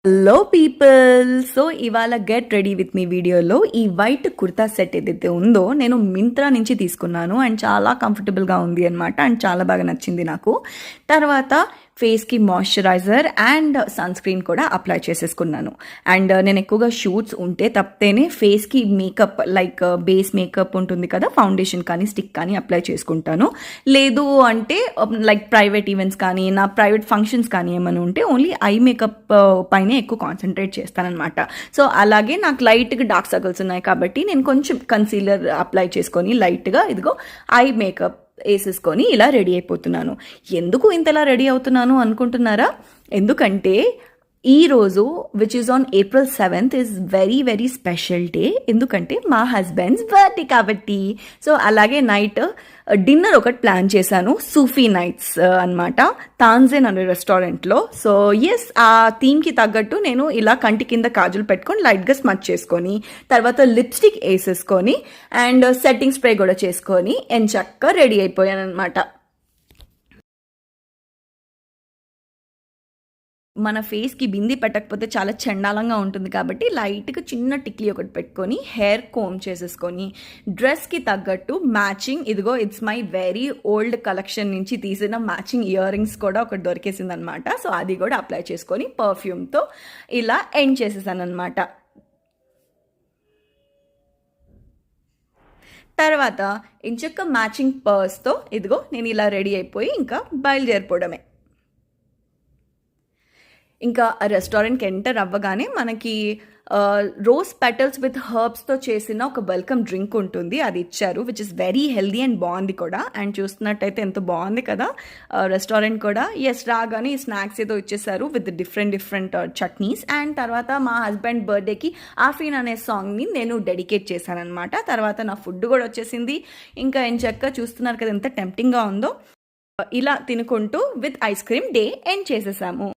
Hello people. So ఇవాళ get ready with me వీడియోలో ఈ వైట్ కుర్తా సెట్ ఏదైతే ఉందో నేను మింత్రా నుంచి తీసుకున్నాను అండ్ చాలా కంఫర్టబుల్గా ఉంది అనమాట అండ్ చాలా బాగా నచ్చింది నాకు. తర్వాత ఫేస్కి మాయిశ్చరైజర్ అండ్ సన్ స్క్రీన్ కూడా అప్లై చేసేసుకున్నాను. అండ్ నేను ఎక్కువగా షూట్స్ ఉంటే తప్పితేనే ఫేస్కి మేకప్ లైక్ బేస్ మేకప్ ఉంటుంది కదా, ఫౌండేషన్ కానీ స్టిక్ కానీ అప్లై చేసుకుంటాను. లేదు అంటే లైక్ ప్రైవేట్ ఈవెంట్స్ కానీ నా ప్రైవేట్ ఫంక్షన్స్ కానీ ఏమైనా ఉంటే ఓన్లీ ఐ మేకప్ పైన ఎక్కువ కాన్సన్ట్రేట్ చేస్తానన్నమాట. సో అలాగే నాకు లైట్గా డార్క్ సర్కిల్స్ ఉన్నాయి కాబట్టి నేను కొంచెం కన్సీలర్ అప్లై చేసుకొని లైట్గా ఇదిగో ఐ మేకప్ వేసేసుకొని ఇలా రెడీ అయిపోతున్నాను. ఎందుకు ఇంతలా రెడీ అవుతున్నాను అనుకుంటున్నారా? ఎందుకంటే ఈరోజు which is on April 7th is very very special day. ఎందుకంటే మా హస్బెండ్స్ బర్త్డే కాబట్టి. సో అలాగే నైట్ డిన్నర్ ఒకటి ప్లాన్ చేశాను, సూఫీ నైట్స్ అనమాట, తాన్జెన్ అనే రెస్టారెంట్లో. సో ఎస్, ఆ థీమ్కి తగ్గట్టు నేను ఇలా కంటి కింద కాజులు పెట్టుకొని లైట్గా స్మచ్ చేసుకొని తర్వాత లిప్స్టిక్ వేసేసుకొని అండ్ సెట్టింగ్ స్ప్రే కూడా చేసుకొని ఎంచక్క రెడీ అయిపోయాను అనమాట. మన ఫేస్కి బింది పెట్టకపోతే చాలా చండాలంగా ఉంటుంది కాబట్టి లైట్గా చిన్న టిక్లీ ఒకటి పెట్టుకొని హెయిర్ కోమ్ చేసేసుకొని డ్రెస్కి తగ్గట్టు మ్యాచింగ్ ఇదిగో it's my very old collection నుంచి తీసిన మ్యాచింగ్ ఇయర్ రింగ్స్ కూడా ఒకటి దొరికేసింది అనమాట. సో అది కూడా అప్లై చేసుకొని పర్ఫ్యూమ్తో ఇలా ఎండ్ చేసేసాను అనమాట. తర్వాత ఇంచక్క మ్యాచింగ్ పర్స్తో ఇదిగో నేను ఇలా రెడీ అయిపోయి ఇంకా బయలుదేరిపోవడమే. ఇంకా రెస్టారెంట్కి ఎంటర్ అవ్వగానే మనకి రోజ్ పెటల్స్ విత్ హర్బ్స్తో చేసిన ఒక వెల్కమ్ డ్రింక్ ఉంటుంది, అది ఇచ్చారు, which is very healthy and బాగుంది కూడా. అండ్ చూస్తున్నట్టయితే ఎంత బాగుంది కదా రెస్టారెంట్ కూడా. ఎస్, రాగానే ఈ స్నాక్స్ ఏదో ఇచ్చేసారు విత్ డిఫరెంట్ చట్నీస్. అండ్ తర్వాత మా హస్బెండ్ బర్త్డేకి ఆఫ్రీన్ అనే సాంగ్ని నేను డెడికేట్ చేశాను అనమాట. తర్వాత నా ఫుడ్ కూడా వచ్చేసింది. ఇంకా ఎంచక్క చూస్తున్నారు కదా ఎంత టెంప్టింగ్గా ఉందో. ఇలా తినుకుంటూ with ice cream day end చేసేసాము.